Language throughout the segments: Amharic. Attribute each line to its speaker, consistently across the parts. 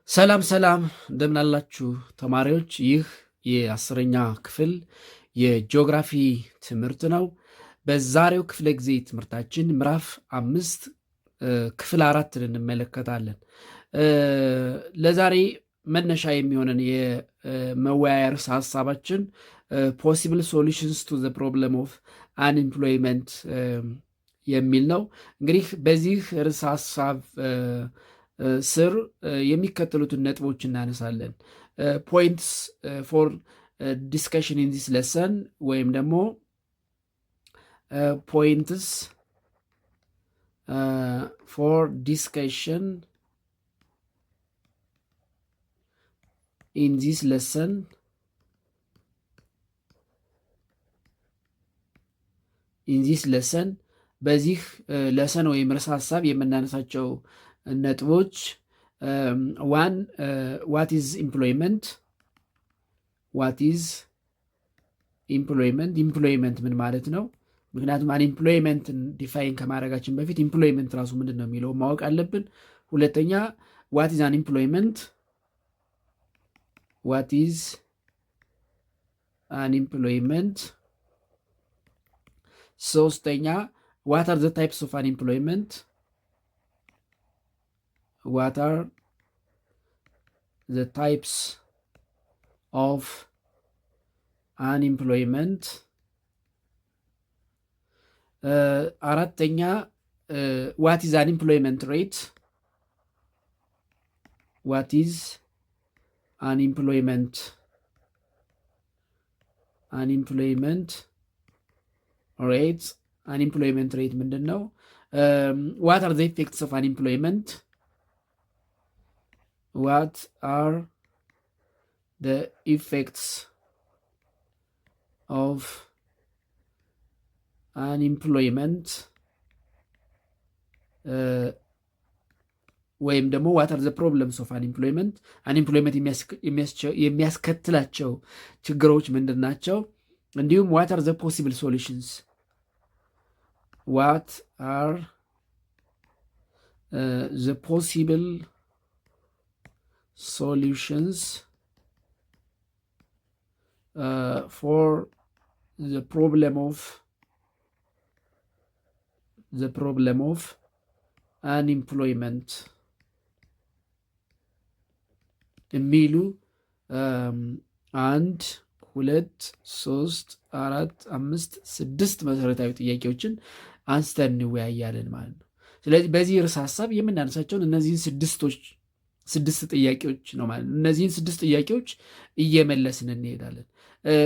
Speaker 1: ሰላም ሰላም እንደምን አላችሁ ተማሪዎች? ይህ የአስረኛ ክፍል የጂኦግራፊ ትምህርት ነው። በዛሬው ክፍለ ጊዜ ትምህርታችን ምዕራፍ 5 ክፍል 4 እንመለከታለን። ለዛሬ መነሻ የሚሆነን የመወያያ ርዕሰ ሀሳባችን ፖሲብል ሶሉሽንስ ቱ ዘ ፕሮብለም ኦፍ አንኤምፕሎይመንት የሚል ነው። እንግዲህ በዚህ ርዕሰ ሀሳብ ስር የሚከተሉትን ነጥቦች እናነሳለን። ፖይንትስ ፎር ዲስከሽን ኢን ዚስ ለሰን ወይም ደግሞ ፖይንትስ ፎር ዲስከሽን ኢን ዚስ ለሰን በዚህ ለሰን ወይም ርዕሰ ሀሳብ የምናነሳቸው ነጥቦች ዋን ዋት ኢዝ ኢምፕሎይመንት ኢምፕሎይመንት ምን ማለት ነው? ምክንያቱም አንኤምፕሎይመንትን ዲፋይን ከማድረጋችን በፊት ኢምፕሎይመንት ራሱ ምንድን ነው የሚለው ማወቅ አለብን። ሁለተኛ ዋት ኢዝ አንኤምፕሎይመንት። ሶስተኛ ዋት አር ዘ ታይፕስ ኦፍ አንኤምፕሎይመንት what are the types of unemployment? አራተኛ what is unemployment rate? unemployment rate ምንድን ነው? what are the effects of unemployment? What are the effects of unemployment? ወይም ደግሞ what are the problems of unemployment? unemployment የሚያስከትላቸው ችግሮች ምንድን ናቸው? እንዲሁም what are the possible solutions? what are the possible solutions for the problem of unemployment የሚሉ 1 2 3 4 5 6 መሰረታዊ ጥያቄዎችን አንስተን እንወያያለን ማለት ነው። ስለዚህ በዚህ ርዕሰ ሀሳብ የምናነሳቸውን እነዚህን 6 ጥያቄዎች ነው ማለት ነው። እነዚህን 6 ጥያቄዎች እየመለስን እንሄዳለን።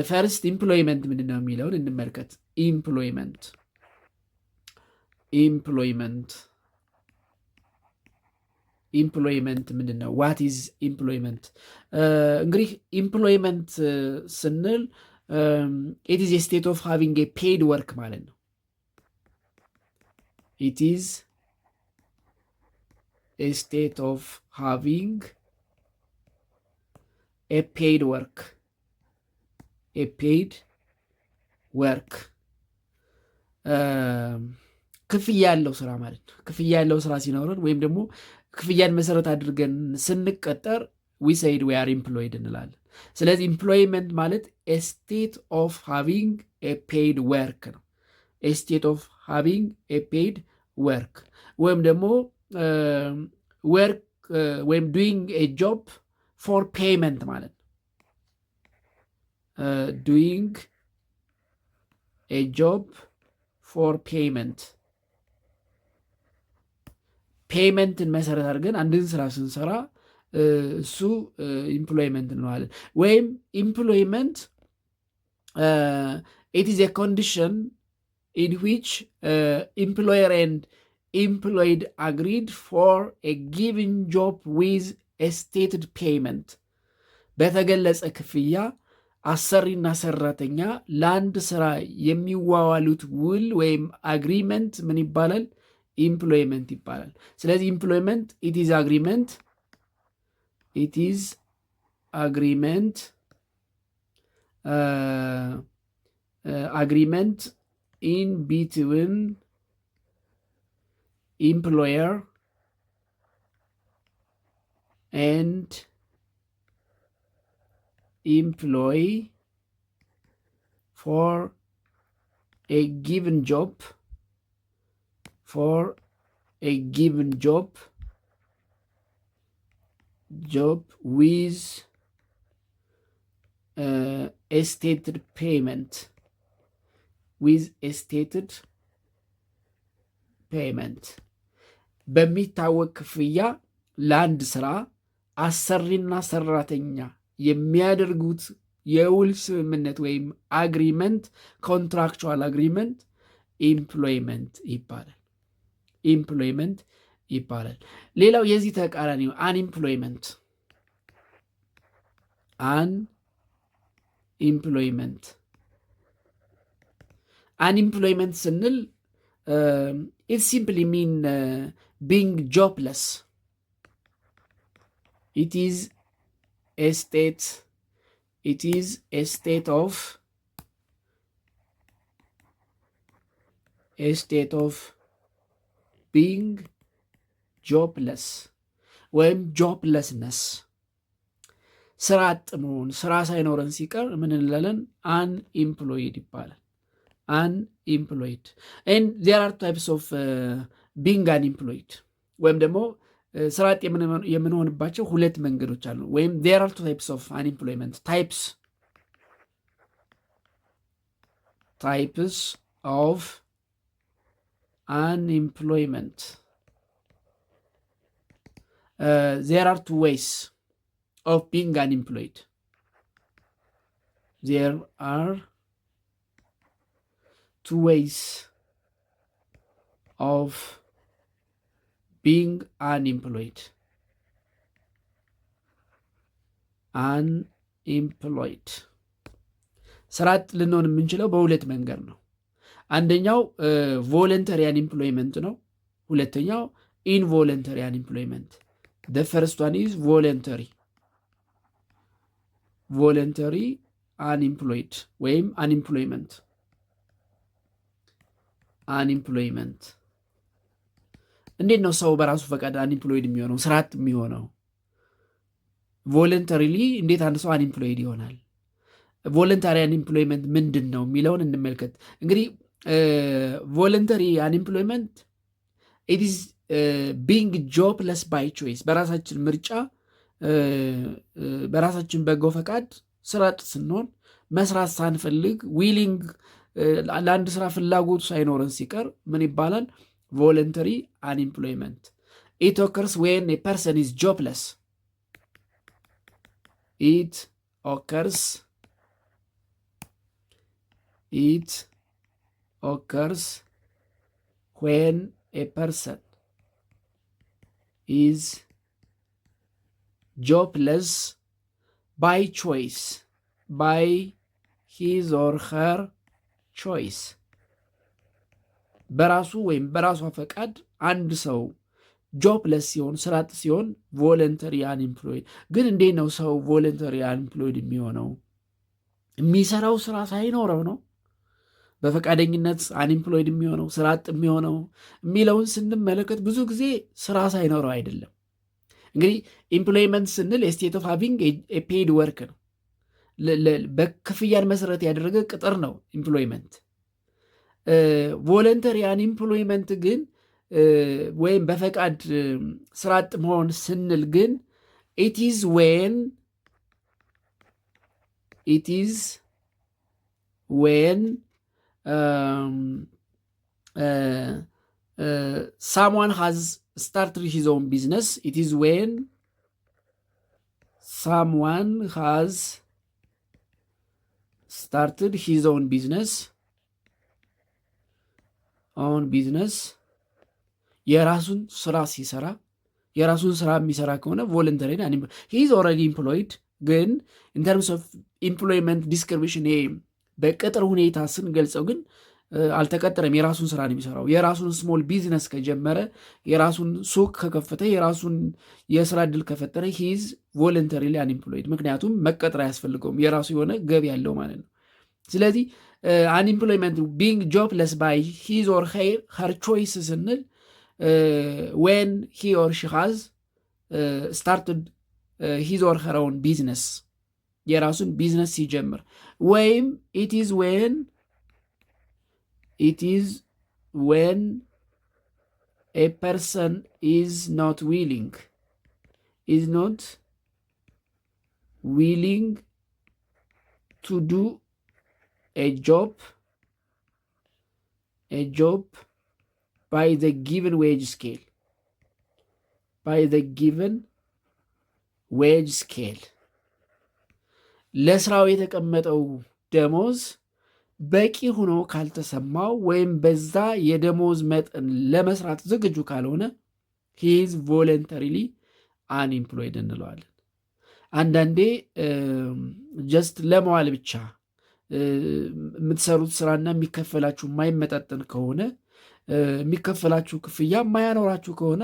Speaker 1: ፈርስት ኢምፕሎይመንት ምንድን ነው የሚለውን እንመልከት። ኢምፕሎይመንት ምንድን ነው? ዋት ኢዝ ኢምፕሎይመንት? እንግዲህ ኢምፕሎይመንት ስንል ኢት ኢዝ ኤ ስቴት ኦፍ ሃቪንግ ኤ ፔይድ ወርክ ማለት ነው። ኢት ኢዝ a state of having a paid work ክፍያ ያለው ስራ ማለት ነው። ክፍያ ያለው ስራ ሲኖረን ወይም ደግሞ ክፍያን መሰረት አድርገን ስንቀጠር we said we are employed እንላለን። ስለዚህ ኢምፕሎይመንት ማለት a state of having a paid work ነው። a state of having a paid work ወይም ደግሞ ወርክ ወይም ዱይንግ ኤ ጆብ ፎር ፔይመንት ማለት ነው። ዱይንግ ኤ ጆብ ፎር ፔይመንትን መሰረት አድርገን አንድን ስራ ስንሰራ እሱ ኢምፕሎይመንት እንለዋለን። ወይም ኢምፕሎይመንት ኢት ኢዝ ኤ ኮንዲሽን ኢን ዊች ኢምፕሎየር ኤንድ employed agreed for a given job with a stated payment በተገለጸ ክፍያ አሰሪና ሰራተኛ ለአንድ ስራ የሚዋዋሉት ውል ወይም አግሪመንት ምን ይባላል? ኢምፕሎይመንት ይባላል። ስለዚህ ኢምፕሎይመንት ኢት ኢዝ አግሪመንት ኢን ቢትዊን employer and employee for a given job with a stated payment በሚታወቅ ክፍያ ለአንድ ስራ አሰሪና ሰራተኛ የሚያደርጉት የውል ስምምነት ወይም አግሪመንት ኮንትራክቹዋል አግሪመንት ኢምፕሎይመንት ይባላል። ሌላው የዚህ ተቃራኒ አንኢምፕሎይመንት ስንል it simply mean being jobless. It is a state of being jobless ወይም joblessness ስራ አጥ መሆን፣ ስራ ሳይኖረን ሲቀር ምን እንላለን? unemployed ይባላል። unemployed and there are types of being unemployed ወይም ደግሞ ስራ አጥ የምንሆንባቸው ሁለት መንገዶች አሉ። ወይም there are two types of unemployment types of unemployment. There are two ways of being unemployed. There are two ways of being unemployed. ስራ አጥ ልንሆን የምንችለው በሁለት መንገድ ነው። አንደኛው ቮለንተሪ አንኢምፕሎይመንት ነው። ሁለተኛው ኢንቮለንተሪ አንኢምፕሎይመንት። the first one is voluntary unemployed ወይም unemployment እንዴት ነው ሰው በራሱ ፈቃድ አንኢምፕሎይድ የሚሆነው ስራ አጥ የሚሆነው? ቮለንተሪሊ እንዴት አንድ ሰው አንኢምፕሎይድ ይሆናል? ቮለንታሪ አንኢምፕሎይመንት ምንድን ነው የሚለውን እንመልከት። እንግዲህ ቮለንተሪ አንኢምፕሎይመንት ኢት ኢዝ ቢንግ ጆብለስ ባይ ቾይስ፣ በራሳችን ምርጫ በራሳችን በጎ ፈቃድ ስራ አጥ ስንሆን መስራት ሳንፈልግ ዊሊንግ ለአንድ ስራ ፍላጎቱ ሳይኖረን ሲቀር ምን ይባላል? ቮለንተሪ አንኢምፕሎይመንት። ኢት ኦከርስ ዌን ኤ ፐርሰን ኢዝ ጆብለስ። It occurs when a person is jobless by choice, by his or her choice. በራሱ ወይም በራሷ ፈቃድ አንድ ሰው ጆብለስ ሲሆን ስራ አጥ ሲሆን ቮለንተሪ አንኢምፕሎይድ። ግን እንዴት ነው ሰው ቮለንተሪ አንኢምፕሎይድ የሚሆነው? የሚሰራው ስራ ሳይኖረው ነው በፈቃደኝነት አንኢምፕሎይድ የሚሆነው ስራ አጥ የሚሆነው የሚለውን ስንመለከት ብዙ ጊዜ ስራ ሳይኖረው አይደለም። እንግዲህ ኢምፕሎይመንት ስንል ስቴት ኦፍ ሃቪንግ ፔይድ ወርክ ነው። በክፍያን መሰረት ያደረገ ቅጥር ነው ኢምፕሎይመንት። ቮለንተሪ አንኢምፕሎይመንት ግን ወይም በፈቃድ ስራ አጥ መሆን ስንል ግን it is when someone has started his own business. It is when someone has started his own business የራሱን ስራ ሲሰራ የራሱን ስራ የሚሰራ ከሆነ ቮለንተሪ he is already employed። ግን in terms of employment description በቅጥር ሁኔታ ስንገልጸው ግን አልተቀጠረም። የራሱን ስራ ነው የሚሰራው። የራሱን ስሞል ቢዝነስ ከጀመረ፣ የራሱን ሱቅ ከከፈተ፣ የራሱን የስራ እድል ከፈጠረ he is voluntarily unemployed። ምክንያቱም መቀጠር አያስፈልገውም፣ የራሱ የሆነ ገቢ ያለው ማለት ነው። ስለዚህ unemployment being jobless by his or her choice ስንል when he or she has started ሂዝ ኦር ሄር ኦውን ቢዝነስ የራሱን ቢዝነስ ሲጀምር ወይም ኢት ኢዝ ዌን ኤ ፐርሰን ኢዝ ኖት ዊሊንግ to do a job by the given wage scale ለስራው የተቀመጠው ደሞዝ በቂ ሆኖ ካልተሰማው ወይም በዛ የደሞዝ መጠን ለመስራት ዝግጁ ካልሆነ he is voluntarily unemployed እንለዋለን። አንዳንዴ ጀስት ለመዋል ብቻ የምትሰሩት ስራና የሚከፈላችሁ የማይመጣጠን ከሆነ የሚከፈላችሁ ክፍያ የማያኖራችሁ ከሆነ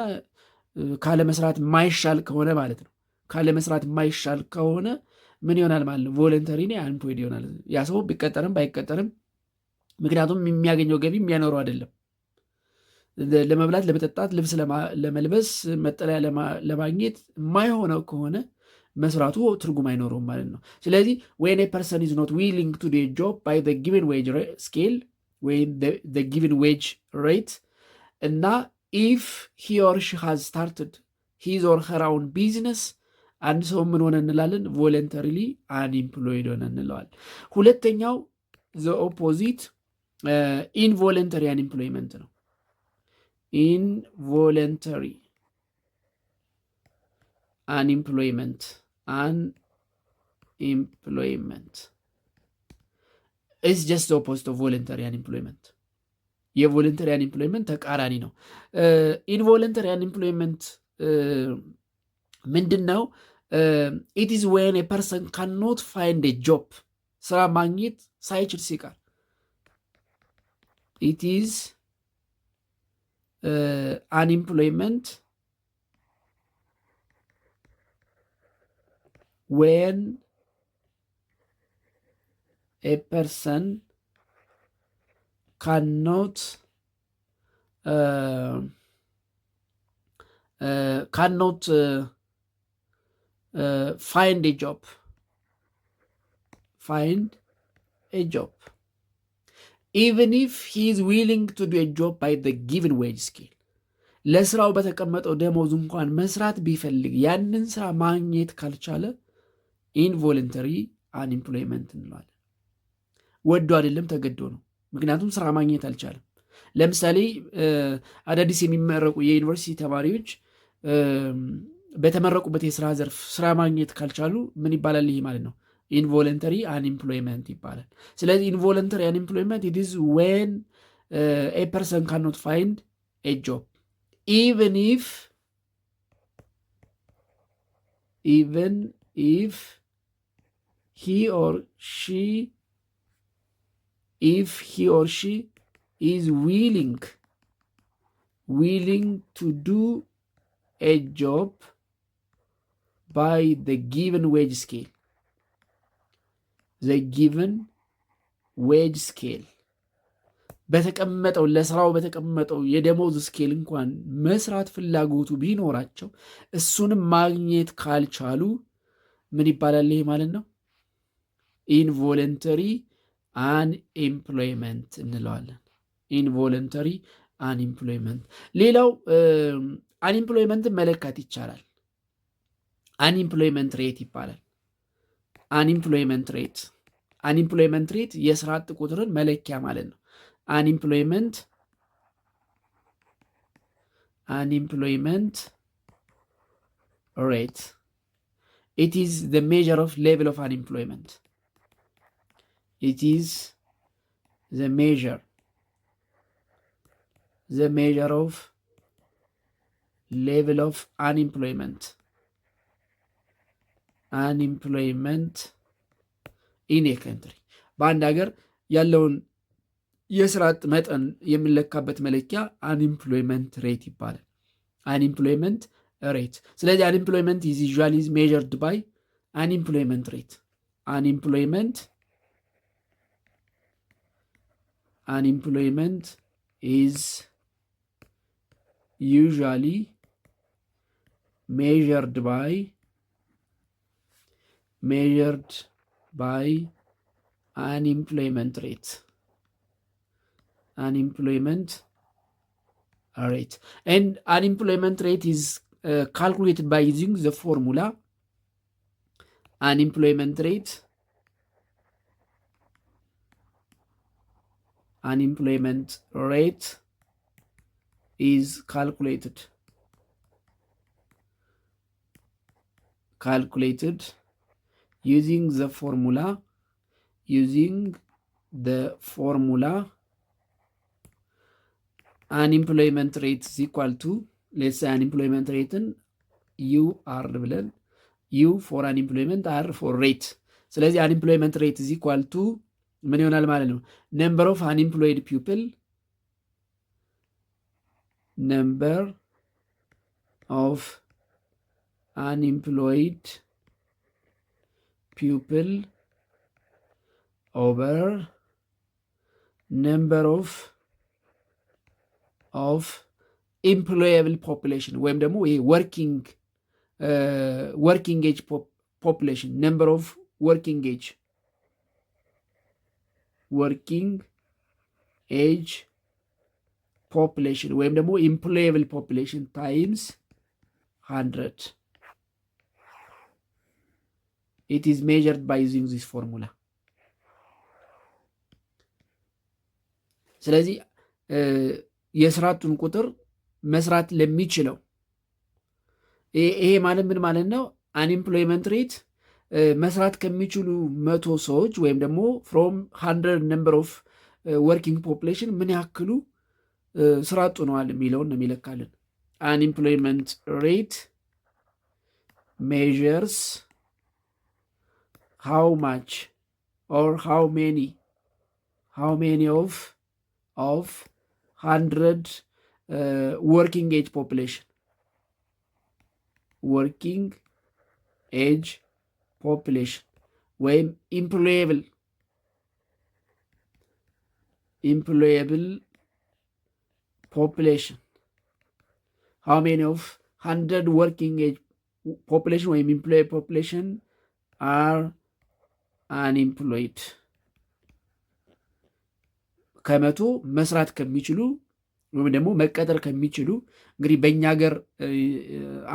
Speaker 1: ካለመስራት የማይሻል ከሆነ ማለት ነው። ካለመስራት የማይሻል ከሆነ ምን ይሆናል ማለት ነው? ቮለንተሪ አንኤምፕሎይድ ይሆናል ያ ሰው ቢቀጠርም ባይቀጠርም። ምክንያቱም የሚያገኘው ገቢ የሚያኖረው አይደለም። ለመብላት፣ ለመጠጣት፣ ልብስ ለመልበስ፣ መጠለያ ለማግኘት የማይሆነው ከሆነ መስራቱ ትርጉም አይኖረውም ማለት ነው። ስለዚህ when a person is not willing to do a job by the given wage scale ወይም the given wage rate እና if he or she has started his or her own business አንድ ሰው ምን ሆነ እንላለን? voluntarily unemployed ሆነ እንለዋል። ሁለተኛው the opposite involuntary unemployment ነው። involuntary unemployment is just the opposite of voluntary unemployment. የቮለንተሪ unemployment ተቃራኒ ነው። involuntary unemployment ምንድን ነው? it is when a person cannot find a job ስራ ማግኘት ሳይችል ሲቀር it is unemployment when a person cannot find a job even if he is willing to do a job by the given wage scale ለስራው በተቀመጠው ደሞዝ እንኳን መስራት ቢፈልግ ያንን ስራ ማግኘት ካልቻለ ኢንቮለንተሪ አንኤምፕሎይመንት እንለዋለን። ወዶ አይደለም ተገዶ ነው። ምክንያቱም ስራ ማግኘት አልቻለም። ለምሳሌ አዳዲስ የሚመረቁ የዩኒቨርሲቲ ተማሪዎች በተመረቁበት የስራ ዘርፍ ስራ ማግኘት ካልቻሉ ምን ይባላል? ይሄ ማለት ነው ኢንቮለንተሪ አንኤምፕሎይመንት ይባላል። ስለዚህ ኢንቮለንተሪ አንኤምፕሎይመንት it is when a person cannot find a job even if he or she is willing to do a job by the given wage scale በተቀመጠው ለስራው በተቀመጠው የደሞዝ ስኬል እንኳን መስራት ፍላጎቱ ቢኖራቸው እሱንም ማግኘት ካልቻሉ ምን ይባላል? ይሄ ማለት ነው ኢንቮለንተሪ አንኤምፕሎይመንት እንለዋለን። ኢንቮለንተሪ አንኤምፕሎይመንት። ሌላው አንኤምፕሎይመንትን መለካት ይቻላል። አንኤምፕሎይመንት ሬት ይባላል። አንኤምፕሎይመንት ሬት የስራ አጥ ቁጥርን መለኪያ ማለት ነው። unemployment rate, it is the measure of level of unemployment. It is the measure of level of unemployment in a country በአንድ ሀገር ያለውን የስራ አጥ መጠን የሚለካበት መለኪያ አንኤምፕሎይመንት ሬት ይባላል። አንኤምፕሎይመንት ሬት። ስለዚህ አንኤምፕሎይመንት ኢዝ ዩዥዋሊ ሜዠርድ ባይ አንኤምፕሎይመንት ሬት። አንኤምፕሎይመንት ኢዝ ዩዥዋሊ ሜዠርድ ባይ measured by unemployment rate. Unemployment rate. And unemployment rate is calculated by using the formula unemployment rate is calculated using the formula unemployment rate is equal to, let's say unemployment rate u r ብለን u for unemployment r for rate። ስለዚህ unemployment rate is equal to ምን ይሆናል ማለት ነው? number of unemployed people over number of employable population ወይም ደግሞ ይሄ working age population, number of working age population ወይም ደግሞ employable population times 100. It is measured by using this formula. ስለዚህ የስራቱን ቁጥር መስራት ለሚችለው ይሄ ማለት ምን ማለት ነው? አንኤምፕሎይመንት ሬት መስራት ከሚችሉ 100 ሰዎች ወይም ደግሞ ፍሮም 100 ነምበር ኦፍ ወርኪንግ ፖፑሌሽን ምን ያክሉ ስራ አጥ ሆነዋል የሚለውን ነው የሚለካልን። አንኤምፕሎይመንት ሬት ሜዠርስ how much or how many of 100 working age population ወይም employable population, how many of 100 working age population ወይም employable population are unemployed። ከመቶ መስራት ከሚችሉ ወይም ደግሞ መቀጠር ከሚችሉ እንግዲህ በእኛ ሀገር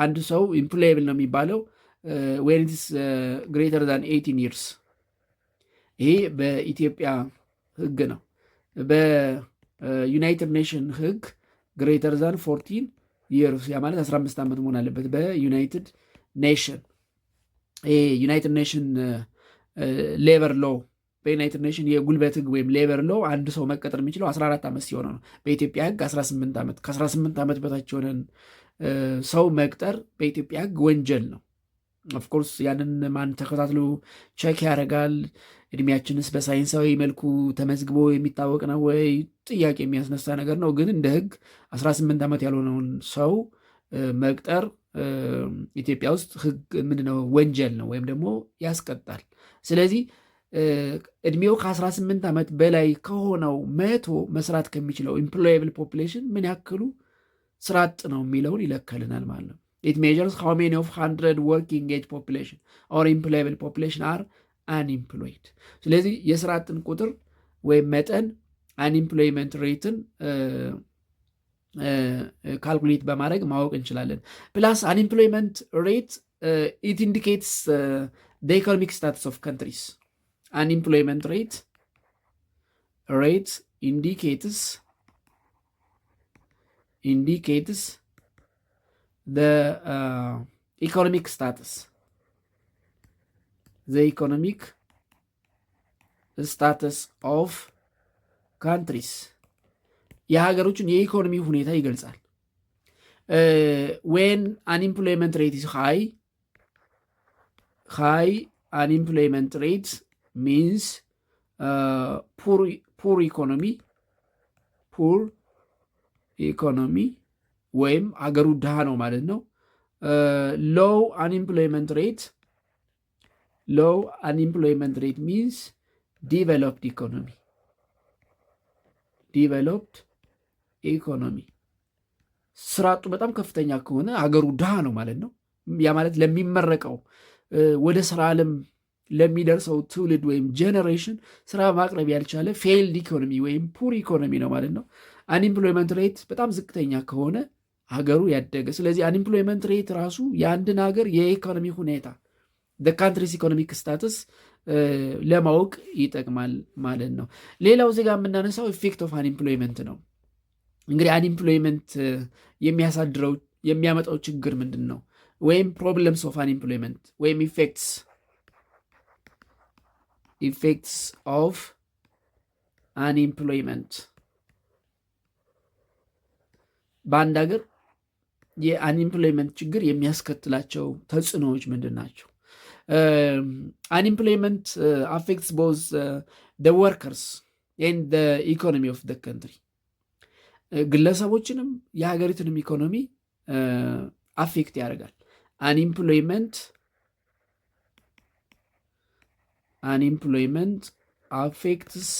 Speaker 1: አንድ ሰው ኢምፕሎየብል ነው የሚባለው when it is greater than 18 years። ይሄ በኢትዮጵያ ህግ ነው። በዩናይትድ ኔሽን ህግ ግሬተር ዛን 14 years ያ ማለት 15 ዓመት መሆን አለበት። በዩናይትድ ኔሽን ይሄ ዩናይትድ ኔሽን ሌበር ሎ በዩናይትድ ኔሽን የጉልበት ህግ ወይም ሌበር ሎ አንድ ሰው መቀጠር የሚችለው 14 ዓመት ሲሆነ ነው። በኢትዮጵያ ህግ 18 ዓመት። ከ18 ዓመት በታች የሆነን ሰው መቅጠር በኢትዮጵያ ህግ ወንጀል ነው። ኦፍኮርስ ያንን ማን ተከታትሎ ቼክ ያደርጋል? እድሜያችንስ በሳይንሳዊ መልኩ ተመዝግቦ የሚታወቅ ነው ወይ? ጥያቄ የሚያስነሳ ነገር ነው። ግን እንደ ህግ 18 ዓመት ያልሆነውን ሰው መቅጠር ኢትዮጵያ ውስጥ ህግ ምንድነው? ወንጀል ነው ወይም ደግሞ ያስቀጣል። ስለዚህ እድሜው ከ18 ዓመት በላይ ከሆነው 100 መስራት ከሚችለው ኢምፕሎየብል ፖፑሌሽን ምን ያክሉ ስራ አጥ ነው የሚለውን ይለከልናል ማለት ነው። It measures how many of 100 working age population or employable population are unemployed። ስለዚህ የስራ አጥን ቁጥር ወይም መጠን አንኤምፕሎይመንት ሬትን ካልኩሌት በማድረግ ማወቅ እንችላለን። ፕላስ አንኤምፕሎይመንት ሬት it indicates the economic status of countries. Unemployment rate indicates the economic status of countries የሀገሮችን የኢኮኖሚ ሁኔታ ይገልጻል። when unemployment rate is high unemployment rate means poor economy ወይም አገሩ ድሃ ነው ማለት ነው። low unemployment rate means developed economy ስራ አጡ በጣም ከፍተኛ ከሆነ አገሩ ድሃ ነው ማለት ነው። ያ ማለት ለሚመረቀው ወደ ስራ ዓለም ለሚደርሰው ትውልድ ወይም ጄኔሬሽን ስራ ማቅረብ ያልቻለ ፌይልድ ኢኮኖሚ ወይም ፑር ኢኮኖሚ ነው ማለት ነው። አንኢምፕሎይመንት ሬት በጣም ዝቅተኛ ከሆነ ሀገሩ ያደገ። ስለዚህ አንኢምፕሎይመንት ሬት ራሱ የአንድን ሀገር የኢኮኖሚ ሁኔታ ካንትሪስ ኢኮኖሚክ ስታትስ ለማወቅ ይጠቅማል ማለት ነው። ሌላው ዜጋ የምናነሳው ኢፌክት ኦፍ አንኢምፕሎይመንት ነው። እንግዲህ አንኢምፕሎይመንት የሚያመጣው ችግር ምንድን ነው? ወይም ፕሮብለምስ ኦፍ አንኢምፕሎይመንት ወይም ኢፌክትስ ኦፍ አንኢምፕሎይመንት በአንድ ሀገር የአንኢምፕሎይመንት ችግር የሚያስከትላቸው ተጽዕኖዎች ምንድን ናቸው? አንኢምፕሎይመንት አፌክትስ ቦዝ ወርከርስ ኤንድ ኢኮኖሚ ኦፍ ካንትሪ ግለሰቦችንም የሀገሪቱንም ኢኮኖሚ አፌክት ያደርጋል። አንኢምፕሎይመንት አፌክትስ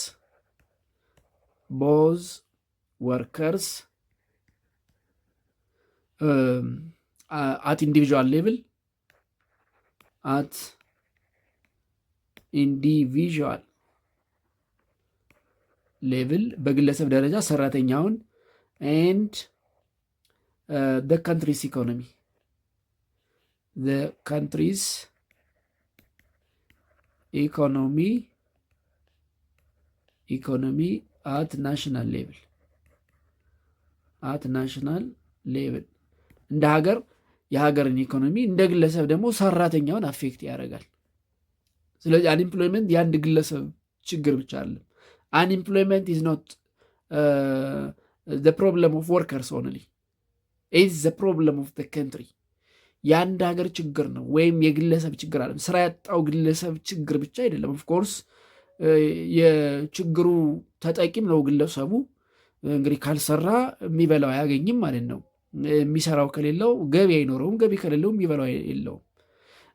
Speaker 1: ቦዝ ወርከርስ at individual level በግለሰብ ደረጃ ሰራተኛውን and the country's economy at national level እንደ ሀገር የሀገርን ኢኮኖሚ እንደ ግለሰብ ደግሞ ሰራተኛውን አፌክት ያደርጋል። ስለዚህ አንኢምፕሎይመንት የአንድ ግለሰብ ችግር ብቻ አይደለም። አንኢምፕሎይመንት ኢዝ ኖት the problem of workers only, it is the problem of the country። የአንድ ሀገር ችግር ነው ወይም የግለሰብ ችግር አለ። ስራ ያጣው ግለሰብ ችግር ብቻ አይደለም። ኦፍኮርስ የችግሩ ተጠቂም ነው ግለሰቡ። እንግዲህ ካልሰራ የሚበላው አያገኝም ማለት ነው። የሚሰራው ከሌለው ገቢ አይኖረውም፣ ገቢ ከሌለው የሚበላው የለውም።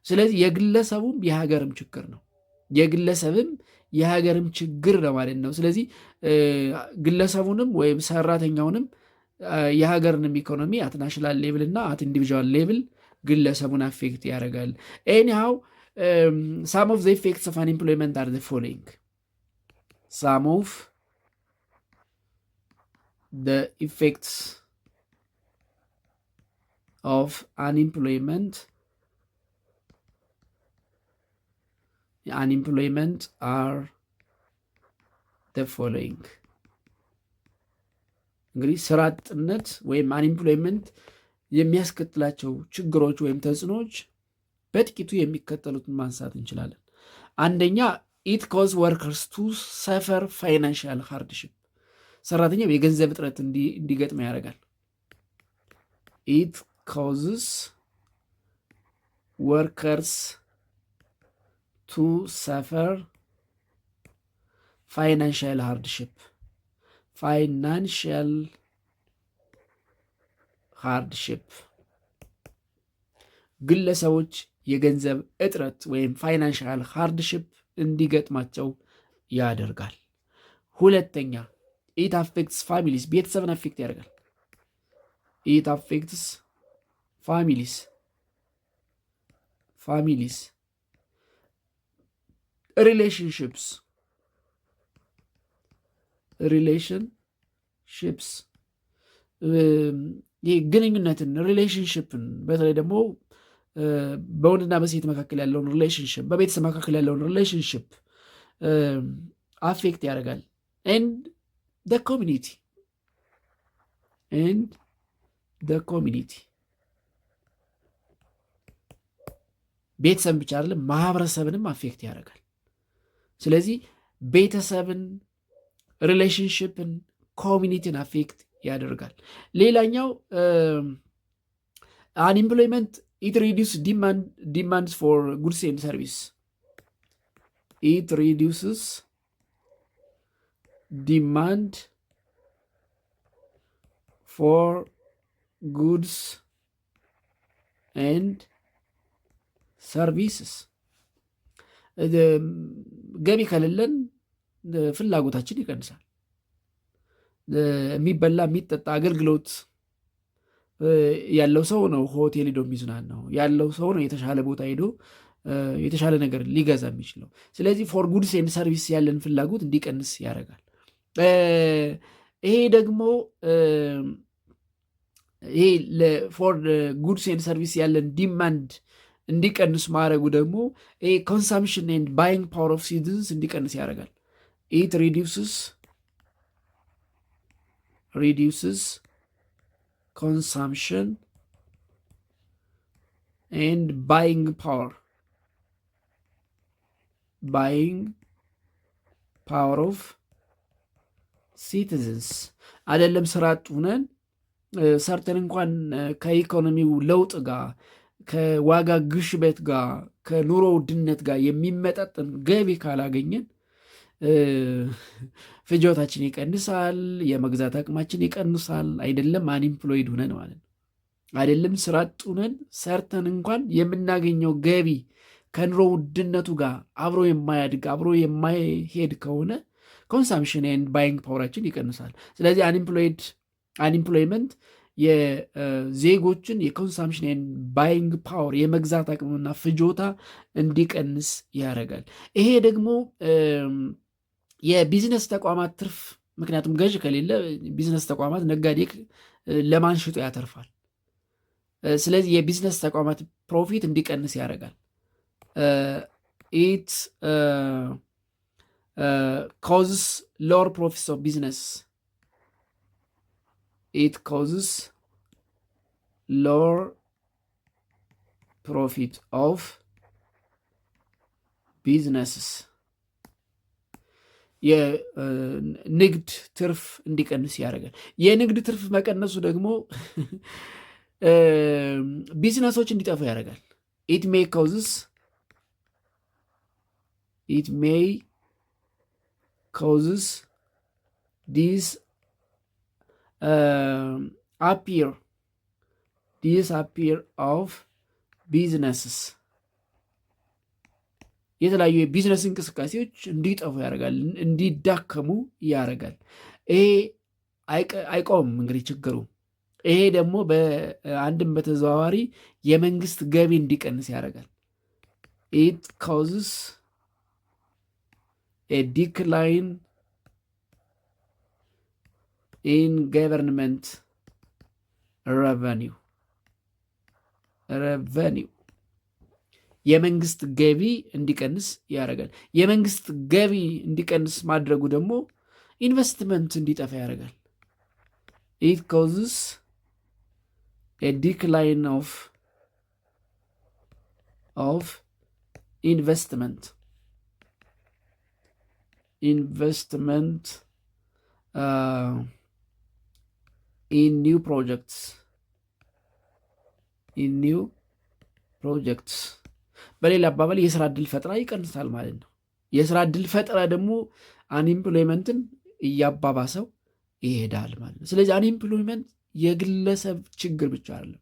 Speaker 1: ስለዚህ የግለሰቡም የሀገርም ችግር ነው፣ የግለሰብም የሀገርም ችግር ነው ማለት ነው። ስለዚህ ግለሰቡንም ወይም ሰራተኛውንም የሀገርንም ኢኮኖሚ አት ናሽናል ሌቭል እና አት ኢንዲቪዥዋል ሌቭል ግለሰቡን አፌክት ያደርጋል። ኤኒሃው ሳም ኦፍ ዘ ኢፌክትስ ኦፍ አንኤምፕሎይመንት አር ዘ ፎሎዊንግ። ሳም ኦፍ ዘ ኢፌክትስ of unemployment are the following። እንግዲህ ስራ አጥነት ወይም አንኤምፕሎይመንት የሚያስከትላቸው ችግሮች ወይም ተጽዕኖዎች በጥቂቱ የሚከተሉትን ማንሳት እንችላለን። አንደኛ ኢት ኮዝ ወርከርስ ቱ ሰፈር ፋይናንሻል ሃርድሺፕ፣ ሰራተኛው የገንዘብ እጥረት እንዲገጥመው ያደርጋል። ኢት causes workers to suffer financial hardship ግለሰቦች የገንዘብ እጥረት ወይም ፋይናንሻል ሃርድሺፕ እንዲገጥማቸው ያደርጋል። ሁለተኛ ኢት አፌክትስ ፋሚሊስ፣ ቤተሰብን አፌክት ያደርጋል። ኢት አፌክትስ ፋሚሊስ ሪሌሽንሽፕስ ይህ ግንኙነትን ሪሌሽንሽፕን በተለይ ደግሞ በወንድና በሴት መካከል ያለውን ሪሌሽንሽፕ፣ በቤተሰብ መካከል ያለውን ሪሌሽንሽፕ አፌክት ያደርጋል። ኤንድ ኮሚኒቲ ቤተሰብ ብቻ አይደለም ማህበረሰብንም አፌክት ያደርጋል። ስለዚህ ቤተሰብን፣ ሪሌሽንሽፕን፣ ኮሚኒቲን አፌክት ያደርጋል። ሌላኛው አንኤምፕሎይመንት ኢት ሪዲዩስ ዲማንድስ ፎር ጉድስ ኤንድ ሰርቪስ። ኢት ሪዲዩስስ ዲማንድ ፎር ጉድስ ኤንድ ሰርቪስስ። ገቢ ከሌለን ፍላጎታችን ይቀንሳል። የሚበላ የሚጠጣ አገልግሎት ያለው ሰው ነው ሆቴል ሄዶ የሚዝናናው። ያለው ሰው ነው የተሻለ ቦታ ሄዶ የተሻለ ነገር ሊገዛ የሚችለው። ስለዚህ ፎር ጉድስ ኤንድ ሰርቪስ ያለን ፍላጎት እንዲቀንስ ያደርጋል። ይሄ ደግሞ ይሄ ፎር ጉድስ ኤንድ ሰርቪስ ያለን ዲማንድ እንዲቀንስ ማድረጉ ደግሞ ይሄ ኮንሳምፕሽን ኤንድ ባይንግ ፓወር ኦፍ ሲቲዝንስ እንዲቀንስ ያደርጋል። ኢት reduces consumption and buying power of citizens አይደለም ስራ አጥ ሆነን ሰርተን እንኳን ከኢኮኖሚው ለውጥ ጋር ከዋጋ ግሽበት ጋር ከኑሮ ውድነት ጋር የሚመጣጠን ገቢ ካላገኘን ፍጆታችን ይቀንሳል፣ የመግዛት አቅማችን ይቀንሳል። አይደለም አንኢምፕሎይድ ሁነን ማለት ነው። አይደለም ስራ አጥ ሁነን ሰርተን እንኳን የምናገኘው ገቢ ከኑሮ ውድነቱ ጋር አብሮ የማያድግ አብሮ የማይሄድ ከሆነ ኮንሳምፕሽን ኤንድ ባይንግ ፓወራችን ይቀንሳል። ስለዚህ አንኢምፕሎይመንት የዜጎችን የኮንሳምፕሽን ኤንድ ባይንግ ፓወር የመግዛት አቅምና ፍጆታ እንዲቀንስ ያደርጋል። ይሄ ደግሞ የቢዝነስ ተቋማት ትርፍ፣ ምክንያቱም ገዥ ከሌለ ቢዝነስ ተቋማት ነጋዴ ለማን ሽጦ ያተርፋል? ስለዚህ የቢዝነስ ተቋማት ፕሮፊት እንዲቀንስ ያደርጋል። ኢት causes lower profits of business. It causes lower profit of businesses. የንግድ ትርፍ እንዲቀንስ ያደርጋል። የንግድ ትርፍ መቀነሱ ደግሞ ቢዝነሶች እንዲጠፉ ያደርጋል። it may causes disappear of businesses. የተለያዩ የቢዝነስ እንቅስቃሴዎች እንዲጠፉ ያደርጋል፣ እንዲዳከሙ ያደርጋል። ይሄ አይቆምም እንግዲህ ችግሩ። ይሄ ደግሞ በአንድም በተዘዋዋሪ የመንግስት ገቢ እንዲቀንስ ያደርጋል። it causes a decline in government revenue. የመንግስት ገቢ እንዲቀንስ ያደርጋል። የመንግስት ገቢ እንዲቀንስ ማድረጉ ደግሞ ኢንቨስትመንት እንዲጠፋ ያደርጋል። it causes a decline of investment in new projects. በሌላ አባባል የስራ ዕድል ፈጠራ ይቀንሳል ማለት ነው። የስራ ዕድል ፈጠራ ደግሞ አንኢምፕሎይመንትን እያባባሰው ይሄዳል ማለት ነው። ስለዚህ አንኢምፕሎይመንት የግለሰብ ችግር ብቻ አይደለም፣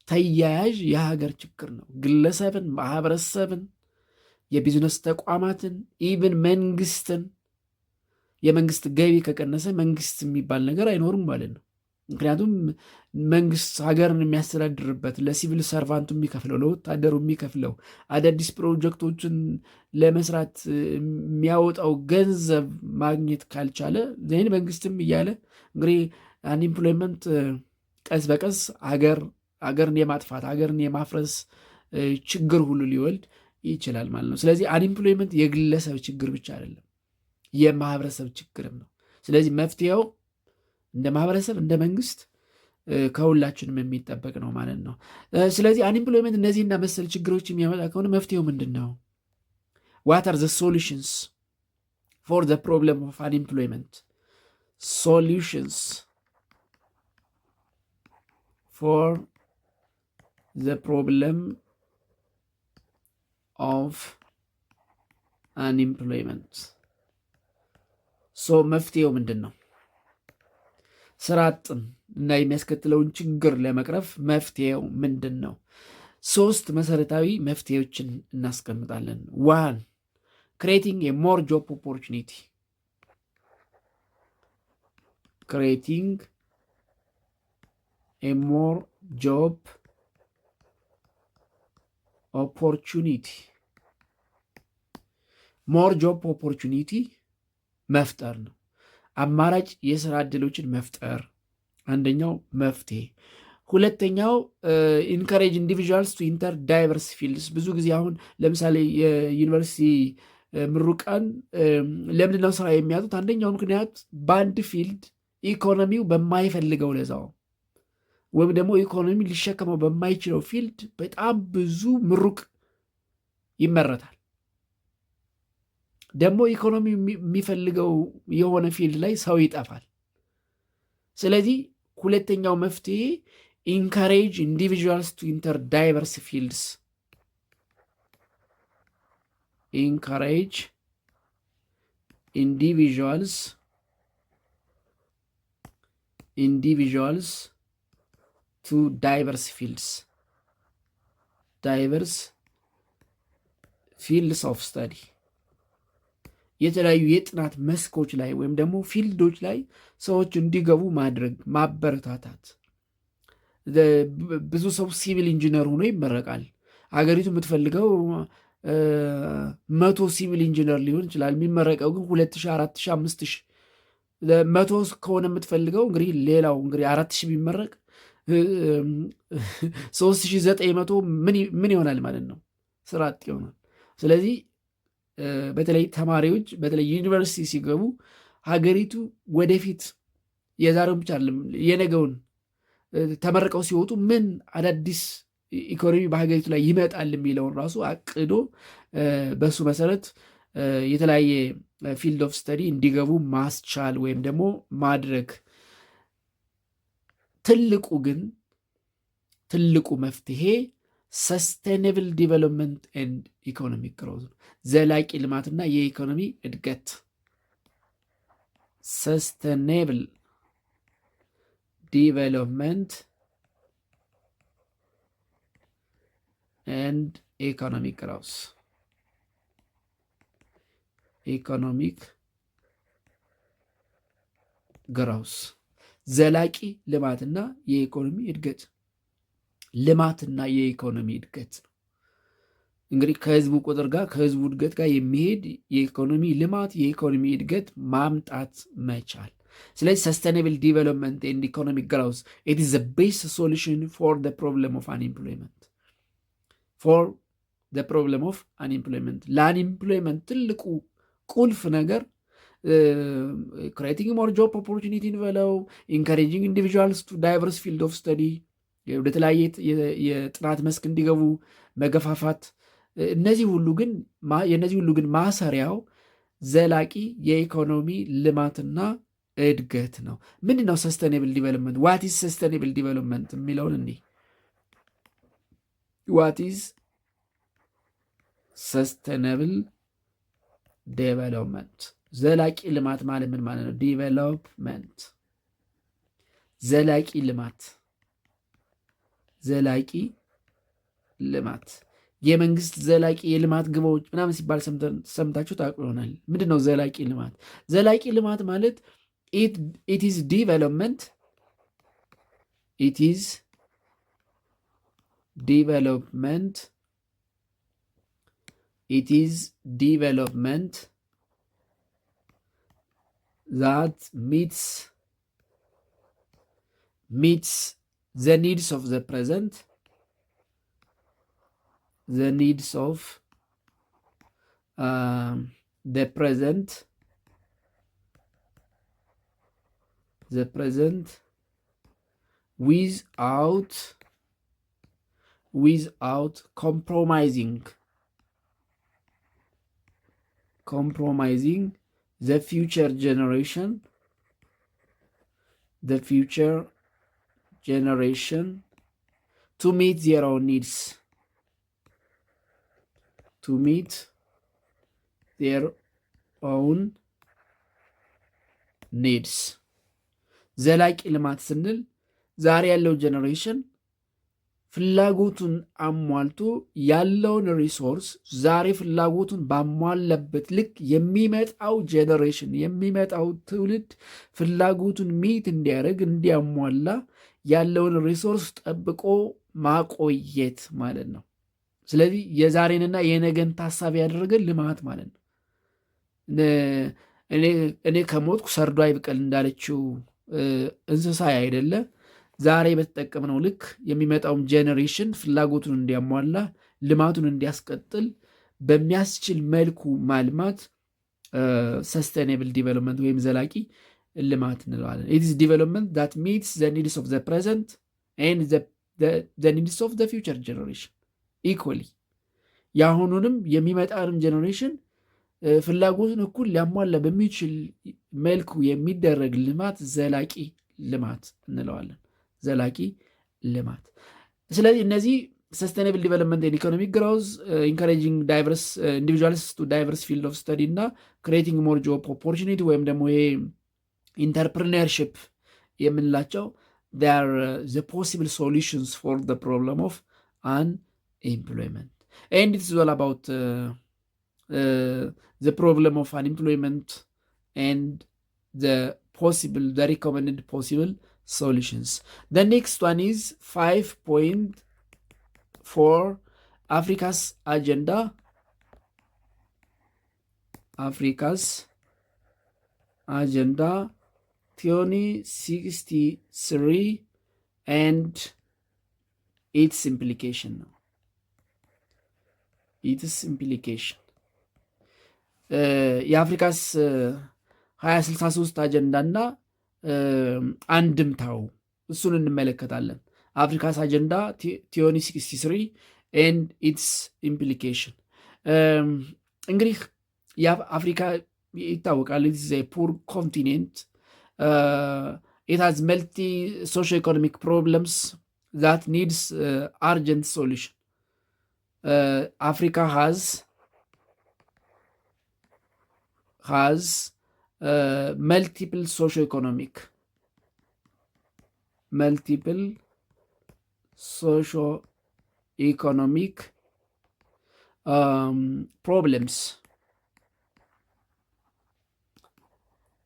Speaker 1: ተያያዥ የሀገር ችግር ነው። ግለሰብን፣ ማህበረሰብን፣ የቢዝነስ ተቋማትን፣ ኢቭን መንግስትን። የመንግስት ገቢ ከቀነሰ መንግስት የሚባል ነገር አይኖርም ማለት ነው። ምክንያቱም መንግስት ሀገርን የሚያስተዳድርበት ለሲቪል ሰርቫንቱ የሚከፍለው፣ ለወታደሩ የሚከፍለው፣ አዳዲስ ፕሮጀክቶችን ለመስራት የሚያወጣው ገንዘብ ማግኘት ካልቻለ ዘይን መንግስትም እያለ እንግዲህ አንኢምፕሎይመንት ቀስ በቀስ ሀገርን የማጥፋት ሀገርን የማፍረስ ችግር ሁሉ ሊወልድ ይችላል ማለት ነው። ስለዚህ አንኢምፕሎይመንት የግለሰብ ችግር ብቻ አይደለም፣ የማህበረሰብ ችግርም ነው። ስለዚህ መፍትሄው እንደ ማህበረሰብ እንደ መንግስት ከሁላችንም የሚጠበቅ ነው ማለት ነው። ስለዚህ አንኢምፕሎይመንት እነዚህና መሰል ችግሮች የሚያመጣ ከሆነ መፍትሄው ምንድን ነው? ዋት አር ዘ ሶሉሽንስ ፎር ዘ ፕሮብለም ኦፍ አንኢምፕሎይመንት? ሶሉሽንስ ፎር ዘ ፕሮብለም ኦፍ አንኢምፕሎይመንት። መፍትሄው ምንድን ነው? ስራ አጥን እና የሚያስከትለውን ችግር ለመቅረፍ መፍትሄው ምንድን ነው? 3 መሰረታዊ መፍትሄዎችን እናስቀምጣለን። 1 creating a more job opportunity. creating a more job ኦፖርቹኒቲ ሞር ጆብ ኦፖርቹኒቲ መፍጠር ነው። አማራጭ የስራ ዕድሎችን መፍጠር አንደኛው መፍትሄ። ሁለተኛው ኢንካሬጅ ኢንዲቪዥዋልስ ቱ ኢንተር ዳይቨርስ ፊልድስ። ብዙ ጊዜ አሁን ለምሳሌ የዩኒቨርሲቲ ምሩቃን ለምንድነው ስራ የሚያጡት? አንደኛው ምክንያት በአንድ ፊልድ ኢኮኖሚው በማይፈልገው ለዛው ወይም ደግሞ ኢኮኖሚ ሊሸከመው በማይችለው ፊልድ በጣም ብዙ ምሩቅ ይመረታል። ደግሞ ኢኮኖሚ የሚፈልገው የሆነ ፊልድ ላይ ሰው ይጠፋል። ስለዚህ ሁለተኛው መፍትሄ ኢንካሬጅ ኢንዲቪዥዋልስ ቱ ኢንተር ዳይቨርስ ፊልድስ። ኢንካሬጅ ኢንዲቪዥዋልስ ቱ ዳይቨርስ ፊልድስ ኦፍ ስተዲ፣ የተለያዩ የጥናት መስኮች ላይ ወይም ደግሞ ፊልዶች ላይ ሰዎች እንዲገቡ ማድረግ ማበረታታት። ብዙ ሰው ሲቪል ኢንጂነር ሆኖ ይመረቃል። ሀገሪቱ የምትፈልገው 100 ሲቪል ኢንጂነር ሊሆን ይችላል። የሚመረቀው ግን 2000፣ 4000፣ 5000 100 ከሆነ የምትፈልገው እንግዲህ ሌላው እንግዲህ 4000 ቢመረቅ 3900 ምን ይሆናል ማለት ነው? ስራ አጥ ይሆናል። ስለዚህ በተለይ ተማሪዎች በተለይ ዩኒቨርሲቲ ሲገቡ ሀገሪቱ ወደፊት የዛሬውን ብቻ አይደለም የነገውን ተመርቀው ሲወጡ ምን አዳዲስ ኢኮኖሚ በሀገሪቱ ላይ ይመጣል የሚለውን ራሱ አቅዶ በሱ መሰረት የተለያየ ፊልድ ኦፍ ስተዲ እንዲገቡ ማስቻል ወይም ደግሞ ማድረግ። ትልቁ መፍትሄ ሰስቴኔብል ዲቨሎፕመንት ኤንድ ኢኮኖሚክ ግሮዝ፣ ዘላቂ ልማትና የኢኮኖሚ እድገት። ሰስቴኔብል ዲቨሎፕመንት ኤንድ ኢኮኖሚክ ግሮዝ፣ ዘላቂ ልማትና የኢኮኖሚ እድገት። ልማትና የኢኮኖሚ እድገት ነው እንግዲህ ከህዝቡ ቁጥር ጋር ከህዝቡ እድገት ጋር የሚሄድ የኢኮኖሚ ልማት የኢኮኖሚ እድገት ማምጣት መቻል። ስለዚህ ሰስቴናብል ዲቨሎፕመንት ኤንድ ኢኮኖሚክ ግሮዝ ኢት ኢዝ ዘ ቤስት ሶሉሽን ፎር ዘ ፕሮብለም ኦፍ አንኢምፕሎይመንት ለአንኢምፕሎይመንት ትልቁ ቁልፍ ነገር ክሬቲንግ ሞር ጆብ ኦፖርቹኒቲ እንበለው፣ ኢንካሬጂንግ ኢንዲቪዥዋልስ ቱ ዳይቨርስ ፊልድ ኦፍ ስተዲ፣ ወደ ተለያየ የጥናት መስክ እንዲገቡ መገፋፋት። የእነዚህ ሁሉ ግን ማሰሪያው ዘላቂ የኢኮኖሚ ልማትና እድገት ነው። ምንድን ነው ሰስቴኔብል ዲቨሎፕመንት? ዋት ኢዝ ሰስቴኔብል ዲቨሎፕመንት የሚለውን እንዲህ ዋት ኢዝ ሰስቴኔብል ዴቨሎፕመንት፣ ዘላቂ ልማት ማለት ምን ማለት ነው? ዲቨሎፕመንት ዘላቂ ልማት የመንግስት ዘላቂ የልማት ግቦች ምናምን ሲባል ሰምታችሁ ታውቁ ይሆናል። ምንድን ነው ዘላቂ ልማት? ዘላቂ ልማት ማለት it is development that meets the needs of the present, without compromising the future generation to meet their own needs. ዘላቂ ልማት ስንል ዛሬ ያለው ጀኔሬሽን ፍላጎቱን አሟልቶ ያለውን ሪሶርስ ዛሬ ፍላጎቱን ባሟለበት ልክ የሚመጣው ጀኔሬሽን የሚመጣው ትውልድ ፍላጎቱን ሚት እንዲያደርግ እንዲያሟላ ያለውን ሪሶርስ ጠብቆ ማቆየት ማለት ነው። ስለዚህ የዛሬንና የነገን ታሳቢ ያደረገ ልማት ማለት ነው። እኔ ከሞትኩ ሰርዶ አይብቀል እንዳለችው እንስሳ አይደለ፣ ዛሬ በተጠቀምነው ልክ የሚመጣውን ጄኔሬሽን ፍላጎቱን እንዲያሟላ ልማቱን እንዲያስቀጥል በሚያስችል መልኩ ማልማት ሰስቴናብል ዲቨሎፕመንት ወይም ዘላቂ ልማት እንለዋለን። ኢትስ ዲቨሎፕመንት ዛት ሚትስ ዘ ኒድስ ኦፍ ዘ ፕሬዘንት ኤንድ ዘ ኒድስ ኦፍ ዘ ፊውቸር ጀኔሬሽን ኢኳሊ። የአሁኑንም የሚመጣንም ጀኔሬሽን ፍላጎቱን እኩል ሊያሟላ በሚችል መልኩ የሚደረግ ልማት ዘላቂ ልማት እንለዋለን። ዘላቂ ልማት። ስለዚህ እነዚህ ሰስቴናብል ዲቨሎፕመንት ኤንድ ኢኮኖሚክ ግሮዝ፣ ኢንካሬጂንግ ዳይቨርስ ኢንዲቪጁዋልስ ቱ ዳይቨርስ ፊልድ ኦፍ ስተዲ እና ክሬቲንግ ሞር ጆብ ኦፖርቹኒቲ ወይም ደግሞ ይሄ ኢንተርፕርነርሽፕ የምንላቸው the possible solutions for the problem of unemployment. And it's all about the problem of unemployment and the recommended possible solutions. The next one is 5.4 Africa's agenda. Africa's agenda 2063 and its implication. የአፍሪካስ 2063 አጀንዳ እና አንድምታው እሱን እንመለከታለን። አፍሪካስ አጀንዳ 2063 and its implication። እንግዲህ የአፍሪካ ይታወቃል ኢትስ ኤ ፑር ኮንቲኔንት። It has multi socio-economic problems that needs urgent solution. Africa has multiple socio-economic problems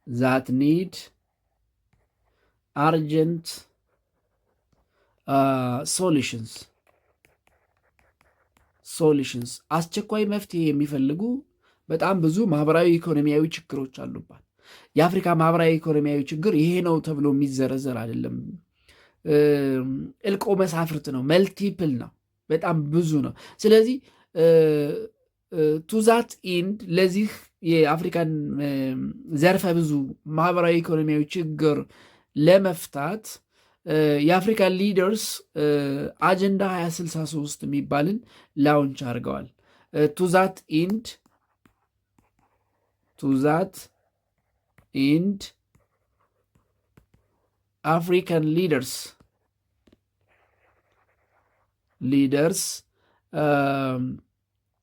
Speaker 1: that need urgent solutions አስቸኳይ መፍትሄ የሚፈልጉ በጣም ብዙ ማህበራዊ ኢኮኖሚያዊ ችግሮች አሉባት። የአፍሪካ ማህበራዊ ኢኮኖሚያዊ ችግር ይሄ ነው ተብሎ የሚዘረዘር አይደለም። እልቆ መሳፍርት ነው፣ መልቲፕል ነው፣ በጣም ብዙ ነው። ስለዚህ ቱዛት ኢንድ ለዚህ የአፍሪካን ዘርፈ ብዙ ማህበራዊ ኢኮኖሚያዊ ችግር ለመፍታት የአፍሪካን ሊደርስ አጀንዳ 2063 የሚባልን ላውንች አድርገዋል። ቱዛት ኢንድ አፍሪካን ሊደርስ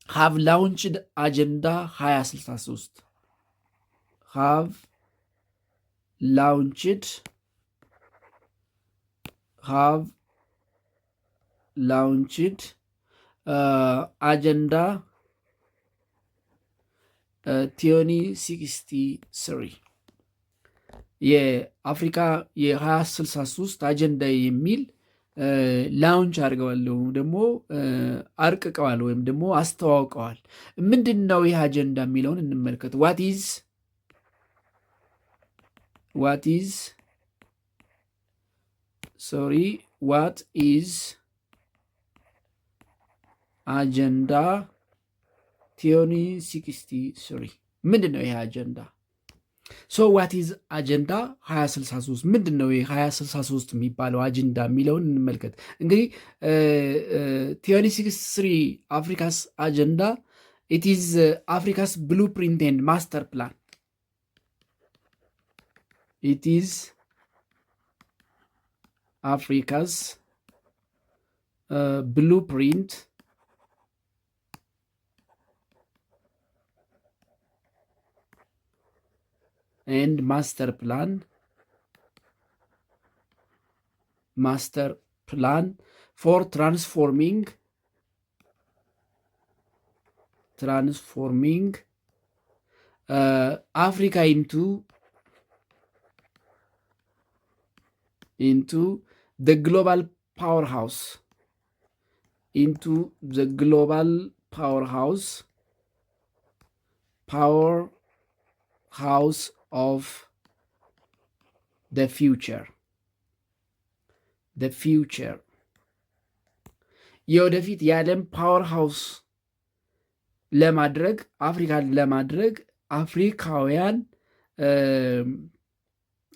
Speaker 1: have launched agenda 2063 have launched agenda 2063 የአፍሪካ የ2063 አጀንዳ የሚል ላውንች አድርገዋል፣ ደግሞ አርቅቀዋል ወይም ደግሞ አስተዋውቀዋል። ምንድን ነው ይህ አጀንዳ የሚለውን እንመልከት። ዋት ኢዝ አጀንዳ 2063? ምንድን ነው ይህ አጀንዳ? ዋት ኢዝ አጀንዳ 2063? ምንድን ነው 2063 የሚባለው አጀንዳ የሚለውን እንመልከት። እንግዲህ 2063 አፍሪካስ አጀንዳ ኢት ኢዝ አፍሪካስ ብሉፕሪንት ኤንድ ማስተር ፕላን። ኢት ኢዝ አፍሪካስ ብሉፕሪንት and master plan for transforming Africa into the global powerhouse into the global powerhouse of the future የወደፊት የዓለም ፓወር ሃውስ ለማድረግ አፍሪካን ለማድረግ አፍሪካውያን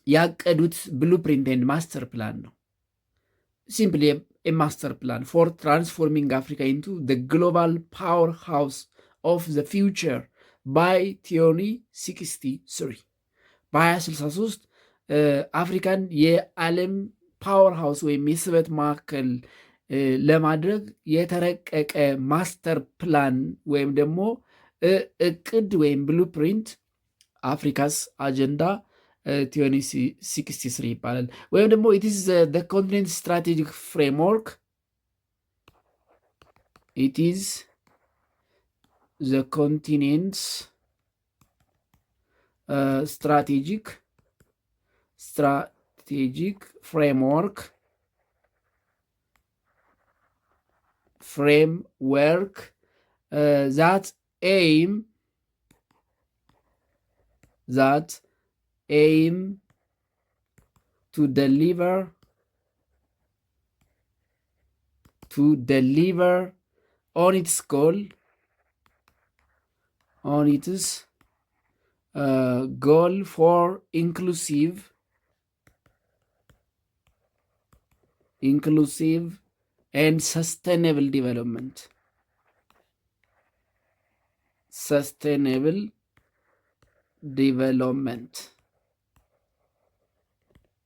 Speaker 1: ያቀዱት ብሉፕሪንት ኤንድ ማስተር ፕላን ነው። ሲምፕሊ a master plan for transforming Africa into the global powerhouse of the future by 2063 በ2063 አፍሪካን የዓለም ፓወር ሃውስ ወይም የስበት ማዕከል ለማድረግ የተረቀቀ ማስተር ፕላን ወይም ደግሞ እቅድ ወይም ብሉፕሪንት አፍሪካስ አጀንዳ 2063 ይባላል። ወይም ደግሞ it is the continent strategic framework it is the continent's strategic framework that aim to deliver on its goal for inclusive and sustainable development.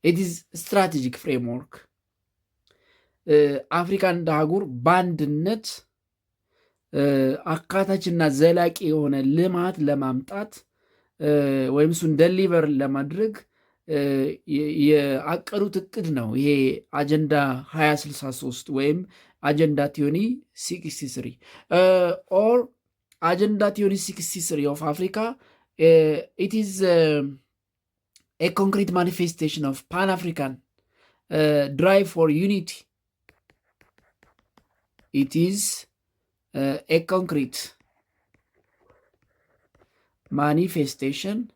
Speaker 1: It is strategic framework. አፍሪካ እንደ አህጉር በአንድነት አካታችና ዘላቂ የሆነ ልማት ለማምጣት ወይም እሱን ደሊቨር ለማድረግ የአቀዱት እቅድ ነው። ይሄ አጀንዳ 2063 ወይም አጀንዳ 2063 ኦር አጀንዳ 2063 of Africa. It is a concrete manifestation of Pan-African drive for unity. It is a concrete manifestation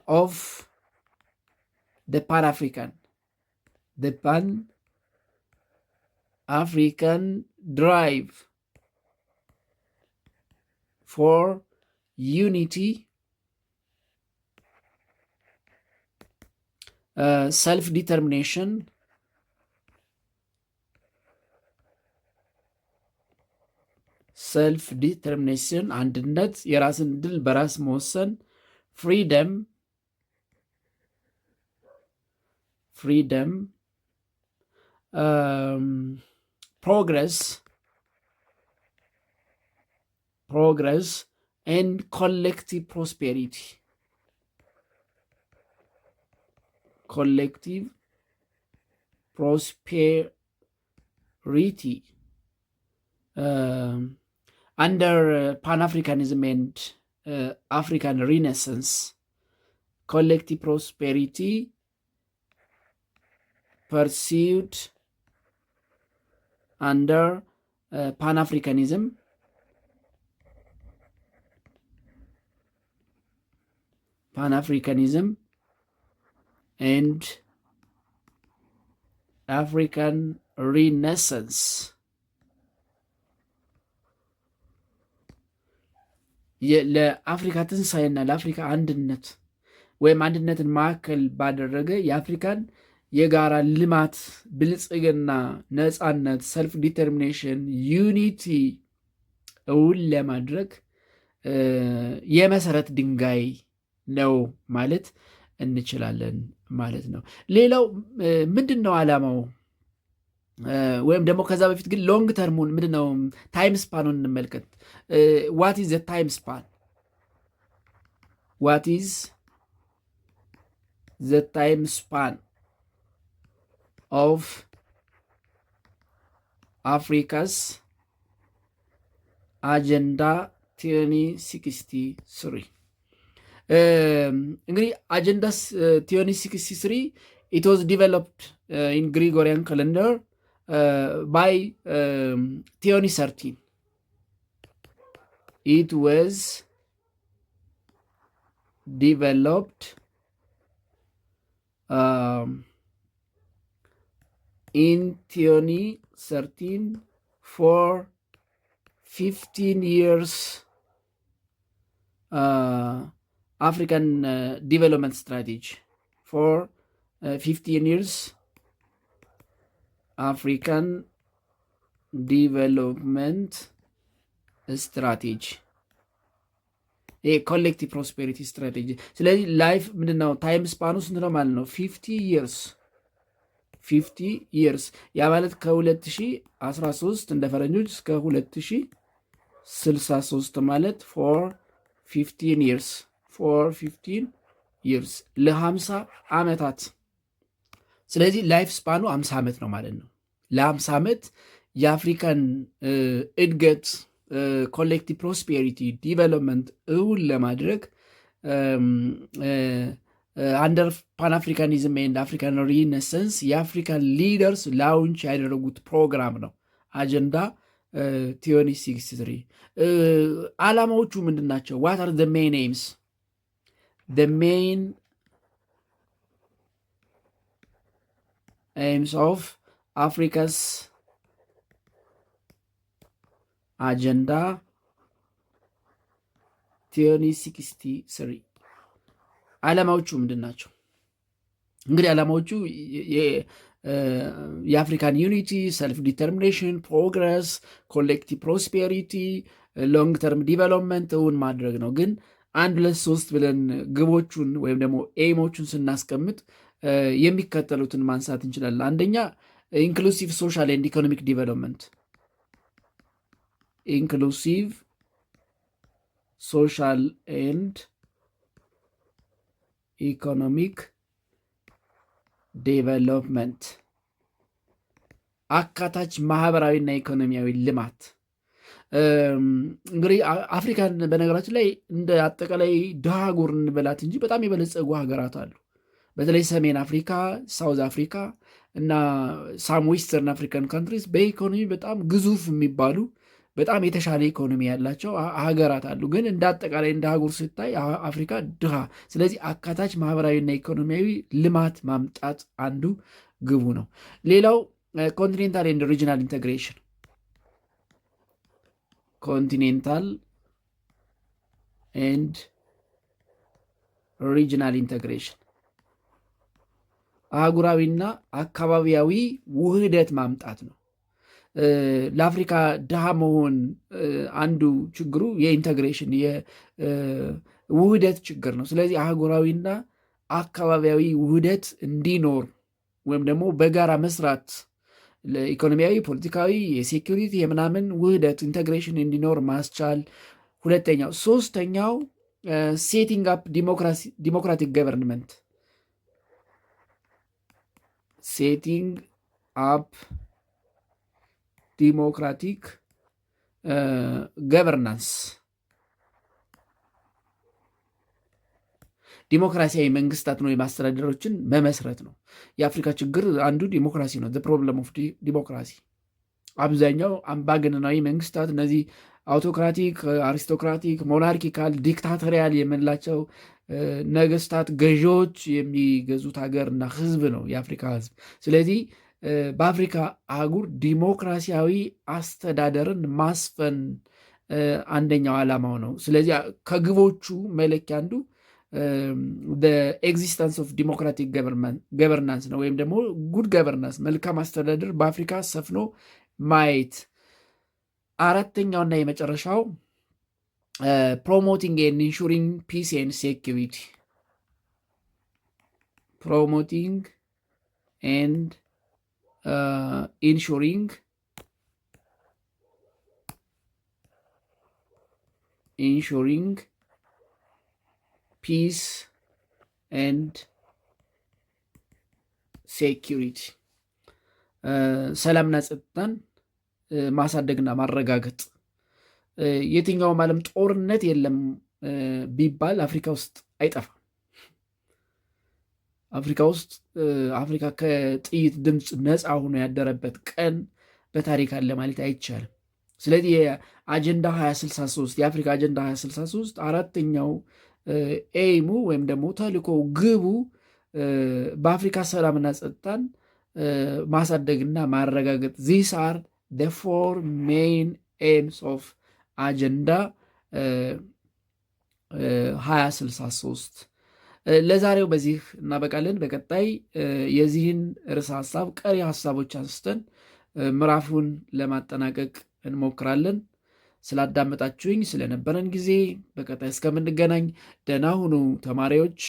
Speaker 1: of the Pan-African drive for unity, self-determination, አንድነት፣ የራስን ድል በራስ መወሰን፣ ፍሪደም progress and collective prosperity. Under Pan-Africanism and African Renaissance, collective prosperity pursued under Pan-Africanism and African Renaissance. ለአፍሪካ ትንሣኤና ለአፍሪካ አንድነት ወይም አንድነትን ማዕከል ባደረገ የአፍሪካን የጋራ ልማት፣ ብልጽግና፣ ነፃነት፣ ሰልፍ ዲተርሚኔሽን፣ ዩኒቲ እውን ለማድረግ የመሰረት ድንጋይ ነው ማለት እንችላለን ማለት ነው። ሌላው ምንድን ነው ዓላማው? ወይም ደግሞ ከዛ በፊት ግን ሎንግ ተርሙን ምንድን ነው ታይም ስፓኑን እንመልከት። ዋት ኢዝ ዘ ታይም ስፓን? ዋት ኢዝ ዘ ታይም ስፓን ኦፍ አፍሪካስ አጀንዳ 2063? እንግዲህ አጀንዳ 2063 It was developed in Gregorian calendar by Theoni 13. It was developed in Theoni 13 for 15 years African development strategy. For 15 years African development strategy, ኮሌክቲቭ ፕሮስፔሪቲ ስትራቴጂ። ስለዚህ ላይፍ ምንድነው? ታይም ስፓኑ ስንት ነው ማለት ነው? 50 ይርስ 50 ይርስ። ያ ማለት ከ2013 እንደ ፈረንጆች እስከ 2063 ማለት ፎር 15 ይርስ ፎር 15 ይርስ ለ50 ዓመታት። ስለዚህ ላይፍ ስፓኑ 50 ዓመት ነው ማለት ነው። ለ50 ዓመት የአፍሪካን እድገት ኮሌክቲቭ ፕሮስፔሪቲ ዲቨሎፕመንት እውን ለማድረግ አንደር ፓን አፍሪካኒዝም ኤንድ አፍሪካን ሪነሰንስ የአፍሪካን ሊደርስ ላውንች ያደረጉት ፕሮግራም ነው አጀንዳ 2063። ዓላማዎቹ ምንድን ናቸው? ዋት አር ዘ ሜን ኤምስ? ዘ ሜን ኤምስ ኦፍ አፍሪካስ አጀንዳ 2063 ዓላማዎቹ ምንድን ናቸው? እንግዲህ ዓላማዎቹ የአፍሪካን ዩኒቲ፣ ሰልፍ ዲተርሚኔሽን፣ ፕሮግረስ፣ ኮሌክቲቭ ፕሮስፔሪቲ፣ ሎንግ ተርም ዲቨሎፕመንት እውን ማድረግ ነው። ግን 1 2 3 ብለን ግቦቹን ወይም ደግሞ ኤሞቹን ስናስቀምጥ የሚከተሉትን ማንሳት እንችላለን። አንደኛ ኢንክሉሲቭ ሶሻል ኤንድ ኢኮኖሚክ ዲቨሎፕመንት፣ ኢንክሉሲቭ ሶሻል ኤንድ ኢኮኖሚክ ዴቨሎፕመንት፣ አካታች ማህበራዊና ኢኮኖሚያዊ ልማት። እንግዲህ አፍሪካን በነገራችን ላይ እንደ አጠቃላይ ድሃ አህጉር እንበላት እንጂ በጣም የበለጸጉ ሀገራት አሉ። በተለይ ሰሜን አፍሪካ፣ ሳውዝ አፍሪካ እና ሳም ዌስተርን አፍሪካን ካንትሪስ በኢኮኖሚ በጣም ግዙፍ የሚባሉ በጣም የተሻለ ኢኮኖሚ ያላቸው ሀገራት አሉ። ግን እንደ አጠቃላይ እንደ አህጉር ስታይ አፍሪካ ድሃ። ስለዚህ አካታች ማህበራዊና ኢኮኖሚያዊ ልማት ማምጣት አንዱ ግቡ ነው። ሌላው ኮንቲኔንታል ኤንድ ሪጂናል ኢንቴግሬሽን፣ ኮንቲኔንታል ኤንድ ሪጂናል ኢንቴግሬሽን፣ አህጉራዊና አካባቢያዊ ውህደት ማምጣት ነው። ለአፍሪካ ድሃ መሆን አንዱ ችግሩ የኢንተግሬሽን የውህደት ችግር ነው። ስለዚህ አህጉራዊና አካባቢያዊ ውህደት እንዲኖር ወይም ደግሞ በጋራ መስራት ለኢኮኖሚያዊ፣ ፖለቲካዊ፣ የሴኪሪቲ የምናምን ውህደት ኢንተግሬሽን እንዲኖር ማስቻል ሁለተኛው። ሶስተኛው ሴቲንግ አፕ ዲሞክራቲክ ገቨርንመንት፣ ሴቲንግ አፕ ዲሞክራቲክ ገቨርናንስ፣ ዲሞክራሲያዊ መንግስታት ነው የማስተዳደሮችን መመስረት ነው። የአፍሪካ ችግር አንዱ ዲሞክራሲ ነው። ፕሮብለም ኦፍ ዲሞክራሲ። አብዛኛው አምባገነናዊ መንግስታት እነዚህ አውቶክራቲክ፣ አሪስቶክራቲክ፣ ሞናርኪካል፣ ዲክታቶሪያል የምንላቸው ነገስታት ገዢዎች የሚገዙት ሀገርና ህዝብ ነው የአፍሪካ ህዝብ። ስለዚህ በአፍሪካ አህጉር ዲሞክራሲያዊ አስተዳደርን ማስፈን አንደኛው ዓላማው ነው። ስለዚህ ከግቦቹ መለኪያ አንዱ ኤግዚስተንስ ኦፍ ዲሞክራቲክ ገቨርናንስ ነው፣ ወይም ደግሞ ጉድ ገቨርናንስ መልካም አስተዳደር በአፍሪካ ሰፍኖ ማየት። አራተኛውና የመጨረሻው ፕሮሞቲንግ ኤንድ ኢንሹሪንግ ፒስ ኤንድ ሴኪሪቲ፣ ፕሮሞቲንግ ኤንድ ኢንሹሪንግ ፒስ ኤንድ ሴኪሪቲ፣ ሰላምና ጸጥታን ማሳደግና ማረጋገጥ። የትኛውም ዓለም ጦርነት የለም ቢባል አፍሪካ ውስጥ አይጠፋም። አፍሪካ ውስጥ አፍሪካ ከጥይት ድምፅ ነፃ ሆኖ ያደረበት ቀን በታሪክ አለ ማለት አይቻልም። ስለዚህ የአጀንዳ 2063 የአፍሪካ አጀንዳ 2063 አራተኛው ኤይሙ ወይም ደግሞ ተልእኮ ግቡ በአፍሪካ ሰላምና ጸጥታን ማሳደግና ማረጋገጥ ዚስ አር the four main aims of አጀንዳ 2063። ለዛሬው በዚህ እናበቃለን። በቀጣይ የዚህን ርዕሰ ሀሳብ ቀሪ ሀሳቦች አንስተን ምዕራፉን ለማጠናቀቅ እንሞክራለን። ስላዳመጣችሁኝ ስለነበረን ጊዜ በቀጣይ እስከምንገናኝ ደህና ሁኑ ተማሪዎች።